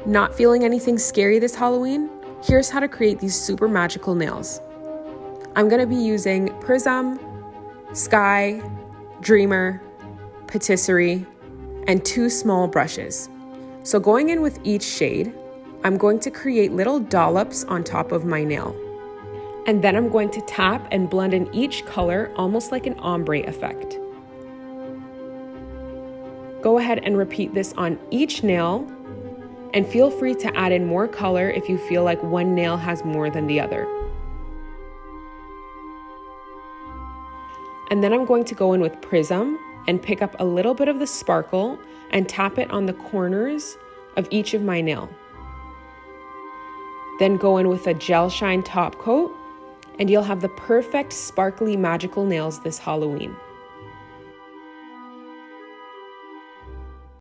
Not feeling anything scary this Halloween? Here's how to create these super magical nails. I'm going to be using Prism, Sky, Dreamer, Patisserie, and 2 small brushes. So going in with each shade, I'm going to create little dollops on top of my nail. And then I'm going to tap and blend in each color almost like an ombre effect. Go ahead and repeat this on each nail, and feel free to add in more color if you feel like one nail has more than the other. And then I'm going to go in with Prism and pick up a little bit of the sparkle and tap it on the corners of each of my nail. Then go in with a gel shine top coat, and you'll have the perfect sparkly magical nails this Halloween.